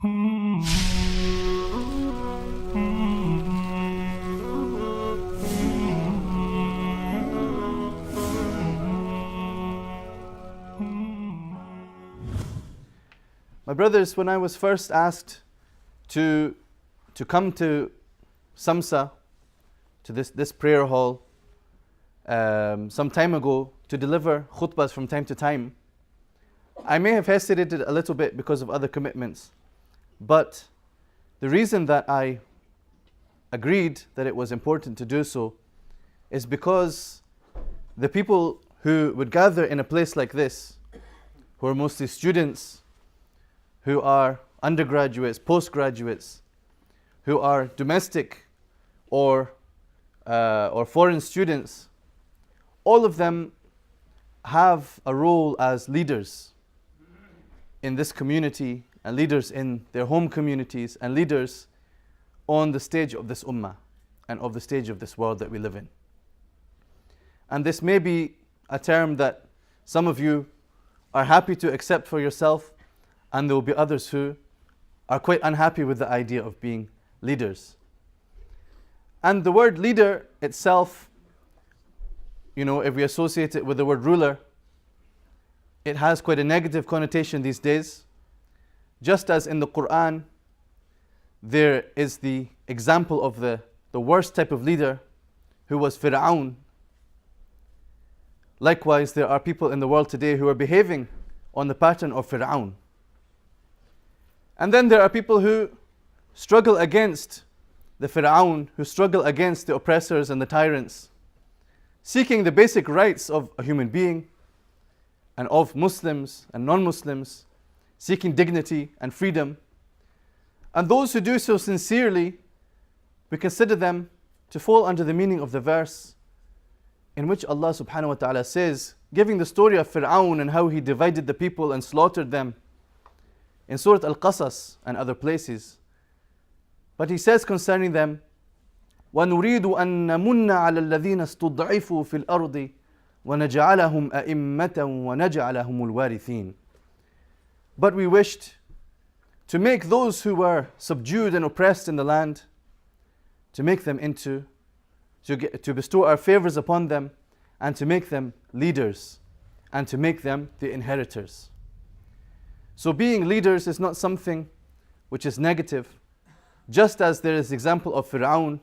My brothers, when I was first asked to come to Samsa, to this prayer hall, some time ago, to deliver khutbahs from time to time, I may have hesitated a little bit because of other commitments. But the reason that I agreed that it was important to do so is because the people who would gather in a place like this, who are mostly students, who are undergraduates, postgraduates, who are domestic or foreign students, all of them have a role as leaders in this community, and leaders in their home communities, and leaders on the stage of this ummah and of the stage of this world that we live in. And this may be a term that some of you are happy to accept for yourself, and there will be others who are quite unhappy with the idea of being leaders. And the word leader itself, if we associate it with the word ruler, it has quite a negative connotation these days. Just as in the Quran, there is the example of the worst type of leader, who was Fir'aun. Likewise, there are people in the world today who are behaving on the pattern of Fir'aun. And then there are people who struggle against the Fir'aun, who struggle against the oppressors and the tyrants, seeking the basic rights of a human being and of Muslims and non-Muslims, seeking dignity and freedom. And those who do so sincerely, we consider them to fall under the meaning of the verse in which Allah subhanahu wa ta'ala says, giving the story of Fir'aun and how he divided the people and slaughtered them in Surah Al-Qasas and other places. But he says concerning them, وَنُرِيدُ أَن نَمُنَّ عَلَى الَّذِينَ اسْتُضْعِفُوا فِي الْأَرْضِ وَنَجْعَلَهُمْ أَئِمَّةً وَنَجْعَلَهُمُ الْوَارِثِينَ. But we wished to make those who were subdued and oppressed in the land, to make them to bestow our favors upon them, and to make them leaders, and to make them the inheritors. So being leaders is not something which is negative. Just as there is the example of Fir'aun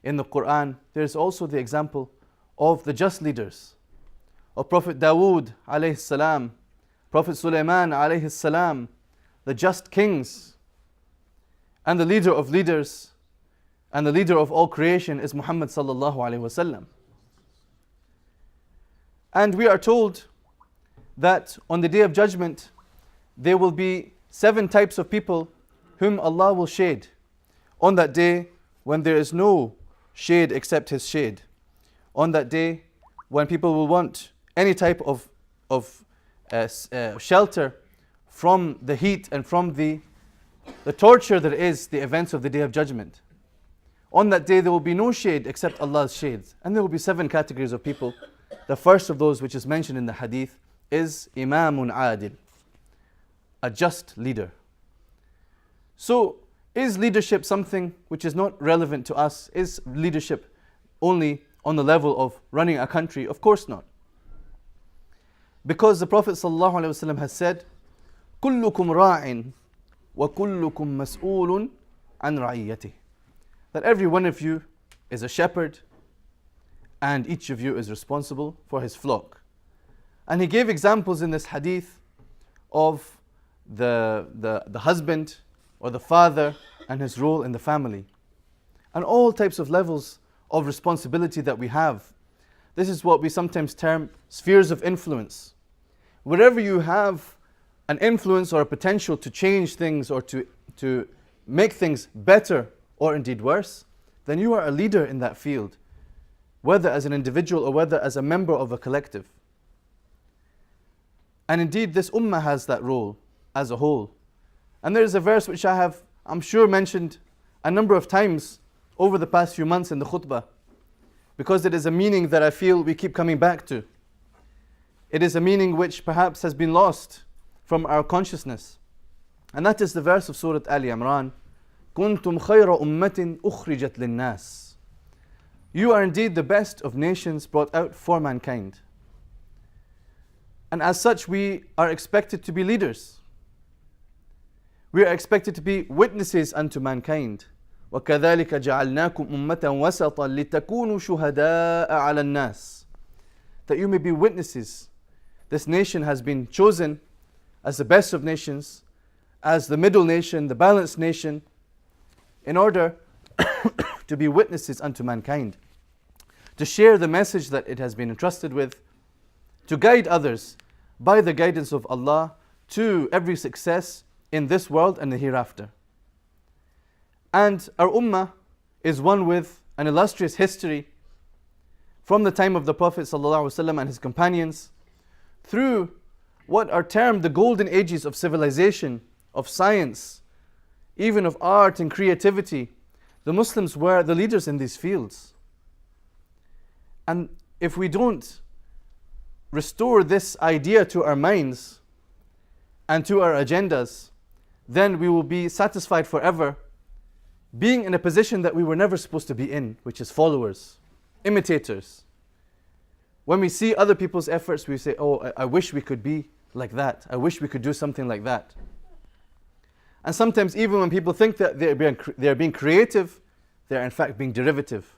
in the Quran, there is also the example of the just leaders, of Prophet Dawood alayhi salam, Prophet Sulaiman alayhi salam, the just kings. And the leader of leaders and the leader of all creation is Muhammad sallallahu alayhi wasallam. And we are told that on the Day of Judgment, there will be 7 types of people whom Allah will shade on that day when there is no shade except His shade. On that day when people will want any type of shelter from the heat and from the torture that is the events of the Day of Judgment. On that day there will be no shade except Allah's shade. And there will be 7 categories of people. The first of those, which is mentioned in the hadith, is Imamun Adil, a just leader. So, is leadership something which is not relevant to us? Is leadership only on the level of running a country? Of course not. Because the Prophet ﷺ has said, كُلُّكُمْ رَاعٍ وَكُلُّكُمْ مَسْئُولٌ عَنْ رَعِيَّتِهِ. That every one of you is a shepherd, and each of you is responsible for his flock. And he gave examples in this hadith of the husband or the father and his role in the family, and all types of levels of responsibility that we have. This is what we sometimes term spheres of influence. Wherever you have an influence or a potential to change things or to make things better or indeed worse, then you are a leader in that field, whether as an individual or whether as a member of a collective. And indeed this ummah has that role as a whole. And there is a verse which I have, I'm sure, mentioned a number of times over the past few months in the khutbah, because it is a meaning that I feel we keep coming back to. It is a meaning which perhaps has been lost from our consciousness. And that is the verse of Surah Ali Imran, كُنْتُمْ خَيْرَ أُمَّةٍ أُخْرِجَتْ لِلنَّاسِ. You are indeed the best of nations brought out for mankind. And as such, we are expected to be leaders. We are expected to be witnesses unto mankind. وَكَذَلِكَ جَعَلْنَاكُمْ أُمَّةً وَسَطًا لِتَكُونُوا شُهَدَاءَ عَلَى النَّاسِ. That you may be witnesses. This nation has been chosen as the best of nations, as the middle nation, the balanced nation, in order to be witnesses unto mankind, to share the message that it has been entrusted with, to guide others by the guidance of Allah to every success in this world and the hereafter. And our ummah is one with an illustrious history from the time of the Prophet ﷺ and his companions, through what are termed the golden ages of civilization, of science, even of art and creativity. The Muslims were the leaders in these fields. And if we don't restore this idea to our minds and to our agendas, then we will be satisfied forever being in a position that we were never supposed to be in, which is followers, imitators. When we see other people's efforts, we say, oh, I wish we could be like that. I wish we could do something like that. And sometimes even when people think that they're being creative, they're in fact being derivative,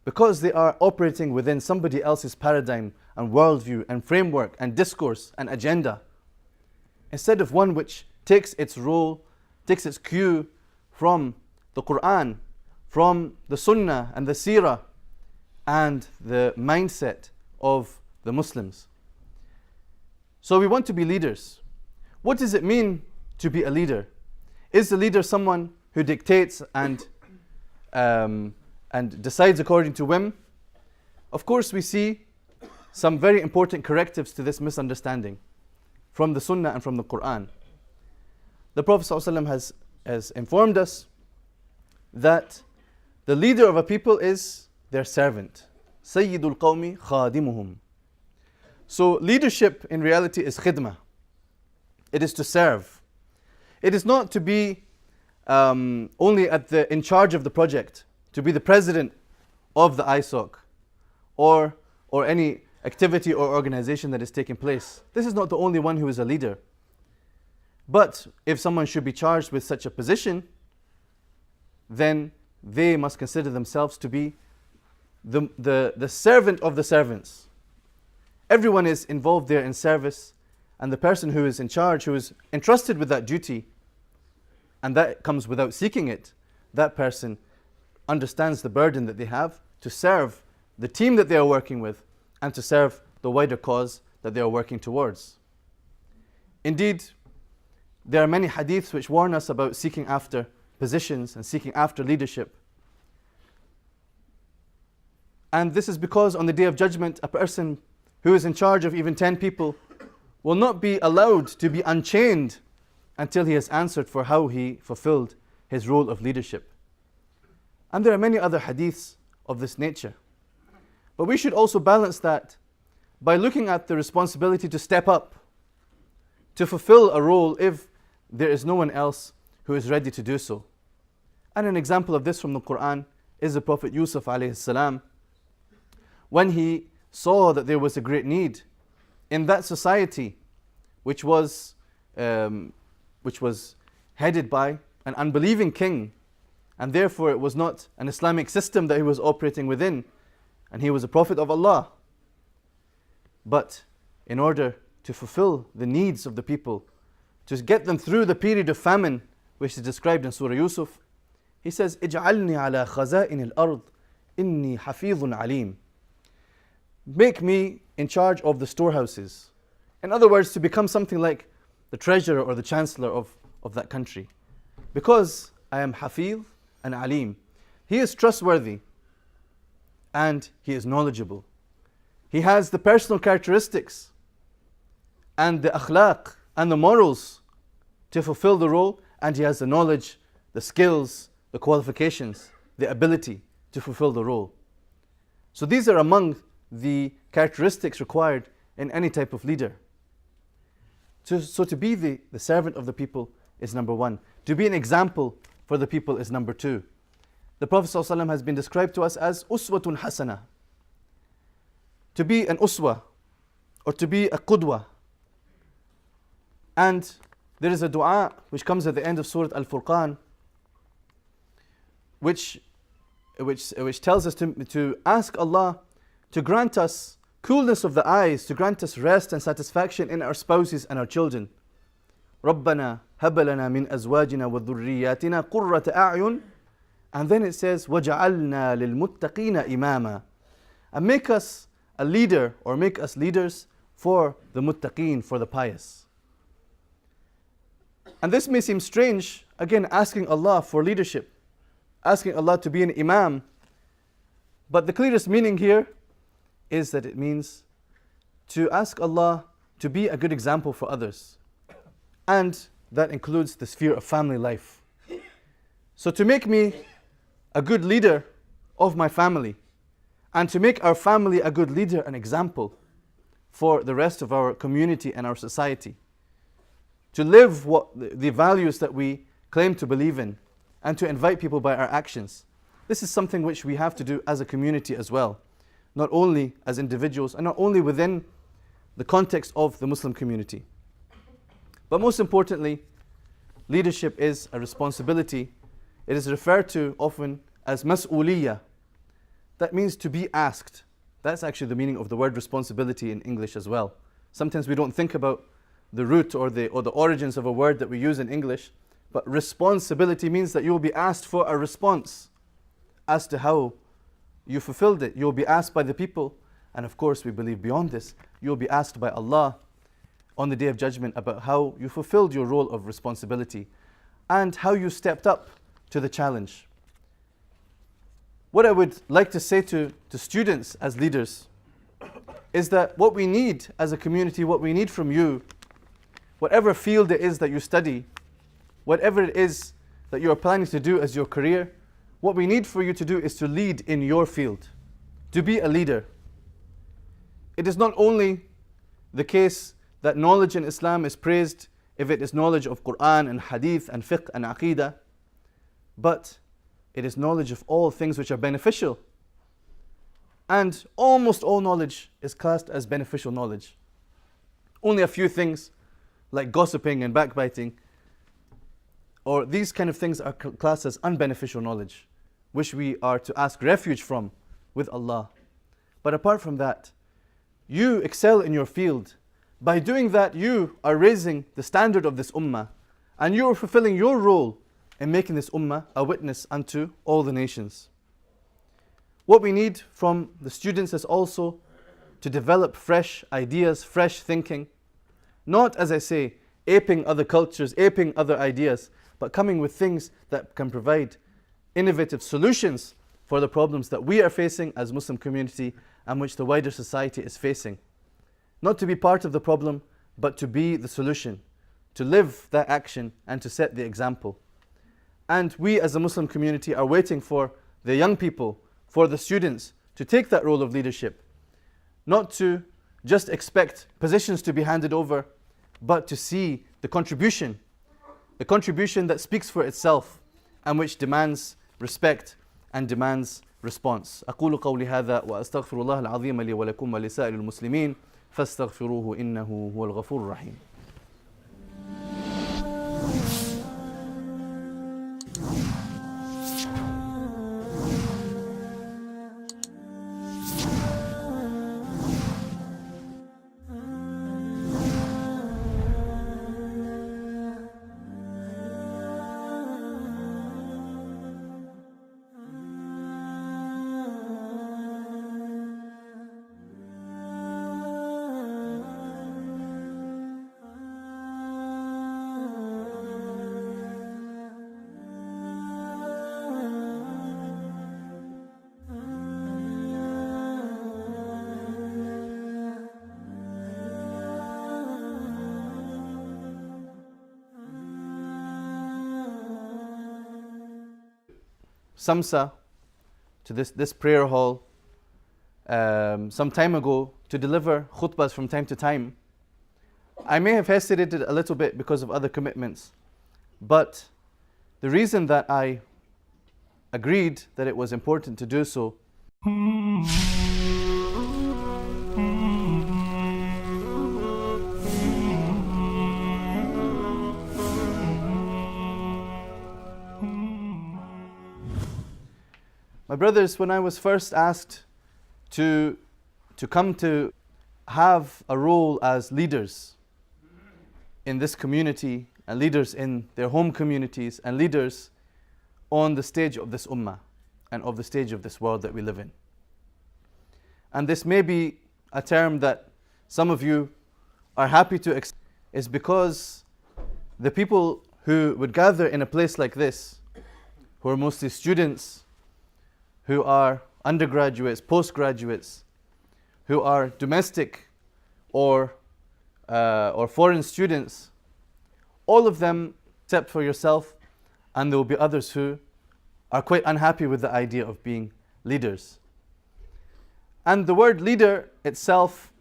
because they are operating within somebody else's paradigm and worldview and framework and discourse and agenda, instead of one which takes its role, takes its cue from the Quran, from the Sunnah and the Seerah and the mindset of the Muslims. So we want to be leaders. What does it mean to be a leader? Is the leader someone who dictates and decides according to whim? Of course, we see some very important correctives to this misunderstanding from the Sunnah and from the Quran. The Prophet ﷺ has informed us that the leader of a people is their servant. Sayyidul Qawmi khadimuhum. So leadership in reality is khidmah. It is to serve. It is not to be only in charge of the project, to be the president of the ISOC or any activity or organization that is taking place. This is not the only one who is a leader. But if someone should be charged with such a position, then they must consider themselves to be the servant of the servants. Everyone is involved there in service, and the person who is in charge, who is entrusted with that duty, and that comes without seeking it, that person understands the burden that they have to serve the team that they are working with and to serve the wider cause that they are working towards. Indeed, there are many hadiths which warn us about seeking after positions and seeking after leadership. And this is because on the Day of Judgment, a person who is in charge of even 10 people will not be allowed to be unchained until he has answered for how he fulfilled his role of leadership. And there are many other hadiths of this nature. But we should also balance that by looking at the responsibility to step up, to fulfill a role if there is no one else who is ready to do so. And an example of this from the Quran is the Prophet Yusuf alayhi salam. When he saw that there was a great need in that society, which was headed by an unbelieving king, and therefore it was not an Islamic system that he was operating within, and he was a prophet of Allah. But in order to fulfill the needs of the people, to get them through the period of famine, which is described in Surah Yusuf, he says, اجعلني على خزائن الأرض إني حفيظ عليم. Make me in charge of the storehouses. In other words, to become something like the treasurer or the chancellor of that country. Because I am hafiz and alim. He is trustworthy and he is knowledgeable. He has the personal characteristics and the akhlaq and the morals to fulfill the role, and he has the knowledge, the skills, the qualifications, the ability to fulfill the role. So these are among the characteristics required in any type of leader. So to be the servant of the people is number one. To be an example for the people is number two. The Prophet ﷺ has been described to us as uswatun hasana. To be an uswa, or to be a qudwa. And there is a dua which comes at the end of Surah Al-Furqan, which tells us to ask Allah to grant us coolness of the eyes, to grant us rest and satisfaction in our spouses and our children. رَبَّنَا هَبَ لَنَا مِنْ أَزْوَاجِنَا وَذُرِّيَّاتِنَا قُرَّةَ أَعْيُنٍ. And then it says, وَجَعَلْنَا لِلْمُتَّقِينَ إِمَامًا. And make us a leader, or make us leaders for the muttaqeen, for the pious. And this may seem strange, again, asking Allah for leadership, asking Allah to be an imam. But the clearest meaning here is that it means to ask Allah to be a good example for others. And that includes the sphere of family life. So to make me a good leader of my family, and to make our family a good leader and example for the rest of our community and our society. To live the values that we claim to believe in, and to invite people by our actions. This is something which we have to do as a community as well, not only as individuals and not only within the context of the Muslim community. But most importantly, leadership is a responsibility. It is referred to often as mas'uliyah. That means to be asked. That's actually the meaning of the word responsibility in English as well. Sometimes we don't think about the root or the origins of a word that we use in English, but responsibility means that you will be asked for a response as to how you fulfilled it. You will be asked by the people, and of course we believe beyond this, you will be asked by Allah on the Day of Judgment about how you fulfilled your role of responsibility and how you stepped up to the challenge. What I would like to say to students as leaders is that what we need as a community, what we need from you, whatever field it is that you study, whatever it is that you are planning to do as your career, what we need for you to do is to lead in your field, to be a leader. It is not only the case that knowledge in Islam is praised if it is knowledge of Quran and Hadith and Fiqh and Aqeedah, but it is knowledge of all things which are beneficial. And almost all knowledge is classed as beneficial knowledge. Only a few things like gossiping and backbiting, or these kind of things are classed as unbeneficial knowledge, which we are to ask refuge from with Allah. But apart from that, you excel in your field. By doing that, you are raising the standard of this ummah, and you are fulfilling your role in making this ummah a witness unto all the nations. What we need from the students is also to develop fresh ideas, fresh thinking, not, as I say, aping other cultures, aping other ideas, but coming with things that can provide innovative solutions for the problems that we are facing as Muslim community and which the wider society is facing. Not to be part of the problem, but to be the solution, to live that action and to set the example. And we as a Muslim community are waiting for the young people, for the students to take that role of leadership, not to just expect positions to be handed over, but to see the contribution that speaks for itself and which demands respect and demands response. أقول قولي هذا وأستغفر الله العظيم لي ولكم ولسائر المسلمين فاستغفروه إنه هو الغفور الرحيم. Samsa, to this prayer hall some time ago to deliver khutbahs from time to time. I may have hesitated a little bit because of other commitments, But the reason that I agreed that it was important to do so my brothers, when I was first asked to come to have a role as leaders in this community, and leaders in their home communities, and leaders on the stage of this ummah and of the stage of this world that we live in. And this may be a term that some of you are happy to accept, is because the people who would gather in a place like this, who are mostly students, who are undergraduates, postgraduates, who are domestic or foreign students, all of them, except for yourself, and there will be others who are quite unhappy with the idea of being leaders. And the word leader itself,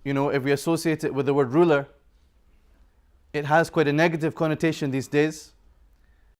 if we associate it with the word ruler, it has quite a negative connotation these days.